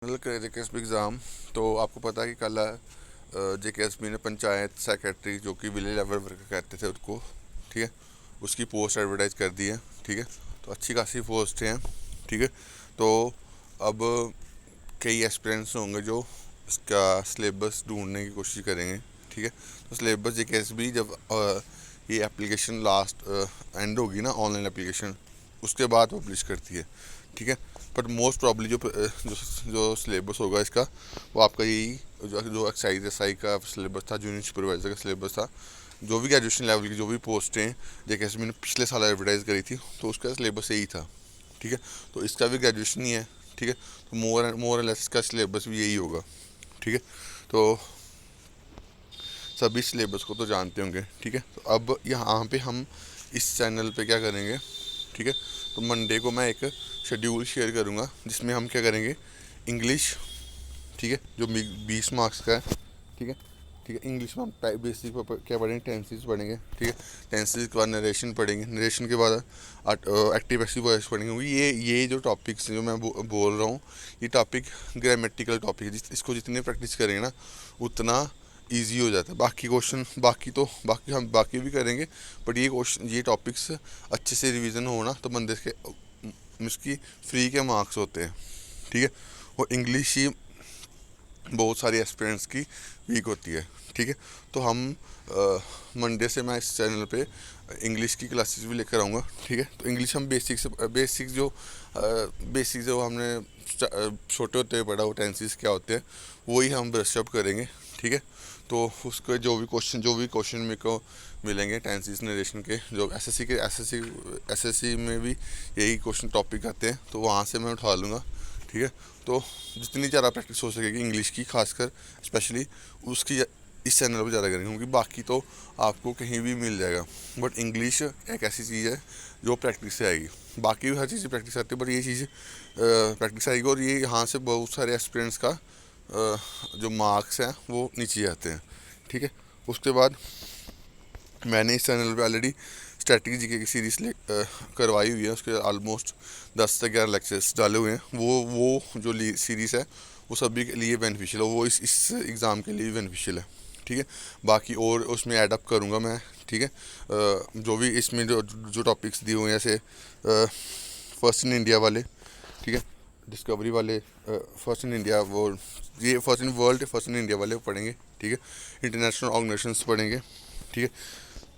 जेकेएसबी exam. तो आपको पता है कि कल जेकेएसबी ने पंचायत सेक्रेटरी जो कि विलेज लेवल वर्कर कहते थे उसको, ठीक है, उसकी पोस्ट एडवर्टाइज कर दी है। ठीक है, तो अच्छी खासी पोस्ट हैं। ठीक है, तो अब कई एस्पिरेंट्स होंगे जो इसका सिलेबस ढूंढने की कोशिश करेंगे। ठीक है, तो सिलेबस जेकेएसबी जब ये एप्लीकेशन लास्ट एंड होगी ना, ऑनलाइन एप्लीकेशन, उसके बाद पब्लिश करती है। ठीक है, पर मोस्ट प्रॉब्ली जो सिलेबस होगा इसका, वो आपका यही जो एक्साइज एसआई का सिलेबस था, जूनियर सुपरवाइजर का सिलेबस था, जो भी ग्रेजुएशन लेवल की जो भी पोस्टें जैसे मैंने पिछले साल एडवर्टाइज करी थी, तो उसका सिलेबस यही था। ठीक है, तो इसका भी ग्रेजुएशन ही है। ठीक है, तो मोर लेस इसका सिलेबस भी यही होगा। ठीक है, तो सभी सिलेबस को तो जानते होंगे। ठीक है, तो अब यहाँ पे हम इस चैनल पे क्या करेंगे, ठीक है, तो मंडे को मैं एक शेड्यूल शेयर करूँगा जिसमें हम क्या करेंगे, इंग्लिश, ठीक है, जो 20 मार्क्स का है। ठीक है, ठीक है, इंग्लिश में हम बेसिक क्या पढ़ेंगे, टेंसेस पढ़ेंगे। ठीक है, टेंसेस के बाद नरेशन पढ़ेंगे, नरेशन के बाद एक्टिव पैसिव वॉइस पढ़ेंगे, क्योंकि ये जो टॉपिक्स जो मैं बोल रहा हूँ, ये टॉपिक ग्रामेटिकल टॉपिक है। इसको जितने प्रैक्टिस करेंगे ना, उतना ईजी हो जाता है। बाकी क्वेश्चन बाकी हम बाकी भी करेंगे, बट ये टॉपिक्स अच्छे से रिवीजन होना तो बंदे के इसकी फ्री के मार्क्स होते हैं। ठीक है, और इंग्लिश ही बहुत सारी एस्पिरेंट्स की वीक होती है। ठीक है, तो हम मंडे से मैं इस चैनल पे इंग्लिश की क्लासेस भी लेकर आऊँगा। ठीक है, तो इंग्लिश हम बेसिक जो हमने छोटे होते हुए पढ़ा, वो टेंसेस क्या होते हैं, वही हम ब्रशअप करेंगे। ठीक है, तो उसके जो भी क्वेश्चन मेरे को मिलेंगे टेंसेस नरेशन के, जो एसएससी में भी यही क्वेश्चन टॉपिक आते हैं, तो वहाँ से मैं उठा लूँगा। ठीक है, तो जितनी ज़्यादा प्रैक्टिस हो सकेगी इंग्लिश की, खासकर स्पेशली उसकी इस चैनल पर ज़्यादा करेंगे, क्योंकि बाकी तो आपको कहीं भी मिल जाएगा, बट इंग्लिश एक ऐसी चीज़ है जो प्रैक्टिस से आएगी। बाकी भी हर चीज़ प्रैक्टिस आती है, बट ये चीज़ प्रैक्टिस आएगी, और ये यहाँ से बहुत सारे एक्सपीरियंस का जो मार्क्स हैं वो नीचे आते हैं। ठीक है, उसके बाद मैंने इस चैनल पे ऑलरेडी स्ट्रैटेजी जीके की सीरीज करवाई हुई है, उसके ऑलमोस्ट 10 से 11 लेक्चर्स डाले हुए हैं। वो जो सीरीज़ है वो सभी के लिए बेनिफिशियल है, वो इस एग्ज़ाम के लिए बेनिफिशियल है। ठीक है, बाकी और उसमें एडअप करूँगा मैं। ठीक है, जो भी इसमें जो टॉपिक्स दिए हुए हैं, जैसे फर्स्ट इन इंडिया वाले, ठीक है, डिस्कवरी वाले, फर्स्ट इन इंडिया, वो ये first in world, first in India वाले पढ़ेंगे। ठीक है, इंटरनेशनल ऑर्गेनाइजेशंस पढ़ेंगे। ठीक है,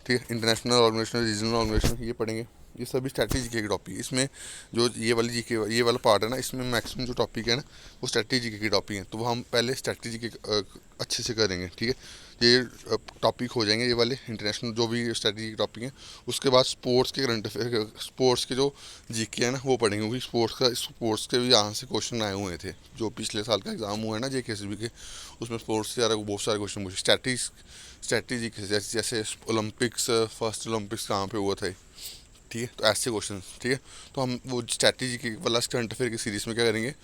ठीक है, इंटरनेशनल ऑर्गेनाइजेशन, रीजनल ऑर्गेनाइजेशन, ये पढ़ेंगे। ये सभी स्ट्रैटेजी के टॉपिक, इसमें जो ये वाला पार्ट है ना, इसमें मैक्सिमम जो टॉपिक है ना, वो स्ट्रैटेजी के टॉपिक हैं, तो वो हम पहले स्ट्रैटेजी के अच्छे से करेंगे। ठीक है, ये टॉपिक हो जाएंगे ये वाले इंटरनेशनल जो भी स्ट्रैटेजी के टॉपिक हैं। उसके बाद स्पोर्ट्स के करंट अफेयर, स्पोर्ट्स के जो जीके है ना, वो पढ़ेंगे, क्योंकि स्पोर्ट्स के भी यहाँ से क्वेश्चन आए हुए थे, जो पिछले साल का एग्जाम हुआ है ना जेकेएसबी के, उसमें स्पोर्ट्स से ज़्यादा बहुत सारे क्वेश्चन पूछे। स्ट्रैटेजी जैसे ओलंपिक्स, फर्स्ट ओलंपिक्स कहाँ पे हुआ था। ठीक है, तो ऐसे क्वेश्चन। ठीक है, तो हम वो स्ट्रैटेजी के वाला करंट अफेयर की सीरीज़ में क्या करेंगे,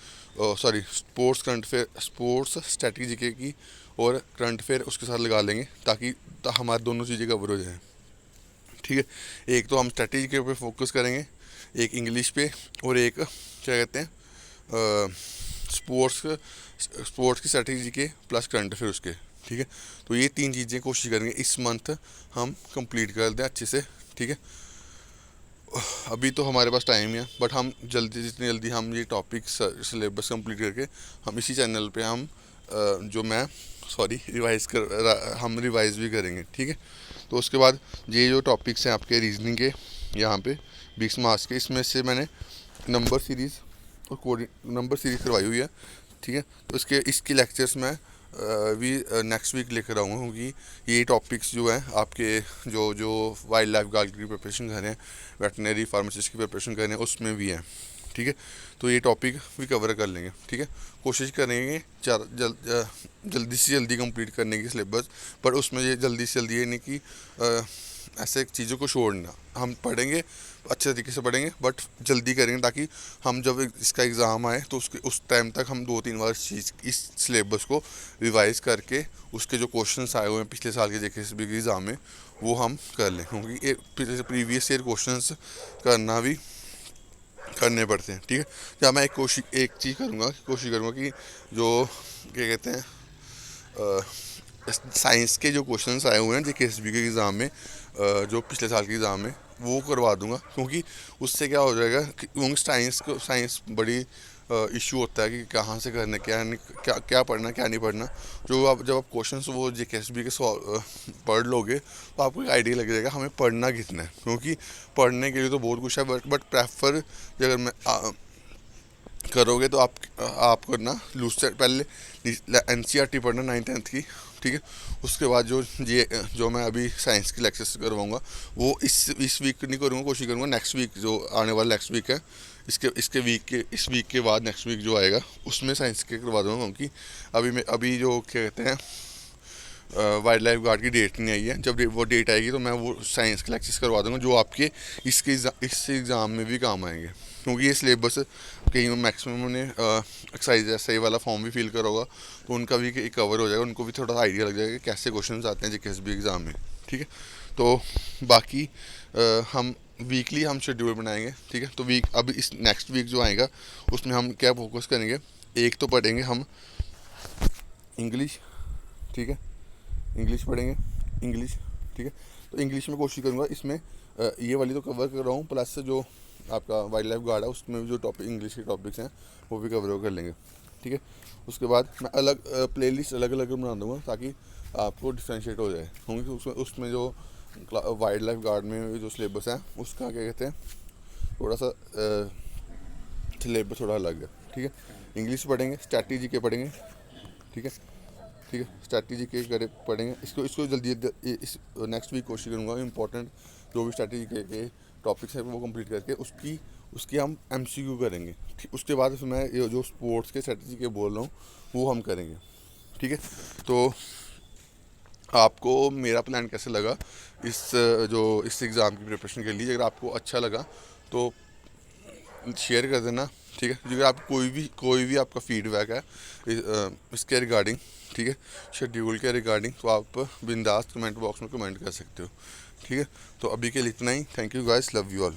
सॉरी, स्पोर्ट्स स्ट्रैटेजी की और करंट अफेयर उसके साथ लगा लेंगे, ताकि हमारे दोनों चीज़ें कवर हो जाएँ। ठीक है, एक तो हम स्ट्रैटेजी के ऊपर फोकस करेंगे, एक इंग्लिश पे, और एक क्या कहते हैं, स्पोर्ट्स स्पोर्ट्स की स्ट्रैटेजी के प्लस करंट अफेयर उसके। ठीक है, तो ये 3 चीज़ें कोशिश करेंगे इस मंथ हम कंप्लीट कर दें अच्छे से। ठीक है, अभी तो हमारे पास टाइम है, बट हम जितनी जल्दी हम ये टॉपिक सिलेबस कंप्लीट करके हम इसी चैनल पे हम जो मैं सॉरी हम रिवाइज भी करेंगे। ठीक है, तो उसके बाद ये जो टॉपिक्स हैं आपके रीजनिंग के, यहाँ पे 20 मार्क्स के, इसमें से मैंने नंबर सीरीज़ और नंबर सीरीज़ करवाई हुई है। ठीक है, तो इसके लेक्चर्स मैं भी नेक्स्ट वीक लेकर आऊँगा, क्योंकि ये टॉपिक्स जो हैं आपके जो जो वाइल्ड लाइफ गार्ड की प्रिपरेशन कर रहे हैं, वेटनरी फार्मासिस्ट की प्रिपरेशन कर रहे हैं, उसमें भी हैं। ठीक है, तो ये टॉपिक भी कवर कर लेंगे। ठीक है, कोशिश करेंगे जल्दी से जल्दी कंप्लीट करने की सिलेबस, पर उसमें ये जल्दी से जल्दी ये नहीं कि ऐसे चीज़ों को छोड़ना, हम पढ़ेंगे अच्छे तरीके से पढ़ेंगे, बट जल्दी करेंगे, ताकि हम जब इसका एग्ज़ाम आए तो उस टाइम तक हम 2-3 बार इस सिलेबस को रिवाइज करके उसके जो क्वेश्चंस आए हुए हैं पिछले साल के जेकेएसबी के एग्ज़ाम में, वो हम कर लें, क्योंकि प्रीवियस ईयर क्वेश्चंस करना भी करने पड़ते हैं, ठीक है। या मैं एक चीज़ करूँगा, कोशिश करूँगा कि जो क्या कहते हैं साइंस के जो क्वेश्चंस आए हुए हैं जी KSB के एग्ज़ाम में, जो पिछले साल के एग्ज़ाम में, वो करवा दूंगा। क्योंकि उससे क्या हो जाएगा, क्योंकि साइंस बड़ी इशू होता है कि कहाँ से करना, क्या नहीं, क्या क्या पढ़ना क्या नहीं पढ़ना। जो आप जब आप क्वेश्चंस वो जी KSB के पढ़ लोगे तो आपको एक आइडिया लग जाएगा हमें पढ़ना कितना है। क्योंकि पढ़ने के लिए तो बहुत कुछ है, बट प्रेफर अगर मैं करोगे तो आप करना लूज सेट पहले NCERT पढ़ना 9th 10th की, ठीक है। उसके बाद जो मैं अभी साइंस की लेक्चर्स करवाऊंगा वो इस वीक नहीं करूँगा, कोशिश करूँगा नेक्स्ट वीक, जो आने वाला नेक्स्ट वीक है, इस वीक के बाद नेक्स्ट वीक जो आएगा उसमें साइंस के करवा दूँगा। क्योंकि अभी जो क्या कहते हैं वाइल्ड लाइफ गार्ड की डेट नहीं आई है। जब वो डेट आएगी तो मैं वो साइंस के लेक्चर्स करवा दूंगा, जो आपके इस एग्ज़ाम में भी काम आएंगे। क्योंकि ये सिलेबस कहीं मैक्सिमम ने एक्सरसाइज ऐसा ही वाला फॉर्म भी फिल करा होगा, तो उनका भी कवर हो जाएगा, उनको भी थोड़ा आइडिया लग जाएगा कि कैसे क्वेश्चन आते हैं JKSB एग्ज़ाम में, ठीक है। तो बाकी हम वीकली हम शेड्यूल बनाएंगे, ठीक है। तो अब इस नेक्स्ट वीक जो आएगा उसमें हम क्या फोकस करेंगे, एक तो पढ़ेंगे हम इंग्लिश, ठीक है। इंग्लिश पढ़ेंगे, इंग्लिश, ठीक है। तो इंग्लिश में कोशिश करूँगा इसमें ये वाली तो कवर कर रहा हूँ, प्लस जो आपका वाइल्ड लाइफ गार्ड है उसमें भी जो टॉपिक इंग्लिश के टॉपिक्स हैं वो भी कवर कर लेंगे, ठीक है। उसके बाद मैं अलग प्लेलिस्ट अलग अलग बना दूँगा ताकि आपको डिफ्रेंशिएट हो जाए। क्योंकि उसमें जो वाइल्ड लाइफ गार्ड में जो सिलेबस है उसका क्या कहते हैं थोड़ा सा सिलेबस थोड़ा अलग है, ठीक है। इंग्लिश पढ़ेंगे, स्ट्रैटेजी के पढ़ेंगे, ठीक है, ठीक है। स्ट्रैटेजी के करे पढ़ेंगे, इसको इसको जल्दी इस नेक्स्ट वीक कोशिश करूँगा इंपॉर्टेंट जो भी स्ट्रैटेजी के टॉपिक्स हैं वो कंप्लीट करके उसकी हम MCQ करेंगे, ठीक। उसके बाद फिर मैं ये जो स्पोर्ट्स के स्ट्रैटेजी के बोल रहा हूँ वो हम करेंगे, ठीक है। तो आपको मेरा प्लान कैसे लगा इस एग्ज़ाम की प्रिपरेशन के लिए, अगर आपको अच्छा लगा तो शेयर कर देना, ठीक है। अगर आप कोई भी आपका फीडबैक है इसके रिगार्डिंग, ठीक है, शेड्यूल के रिगार्डिंग, तो आप बिंदास कमेंट बॉक्स में कमेंट कर सकते हो, ठीक है। तो अभी के लिए इतना ही। Thank you guys, love you all.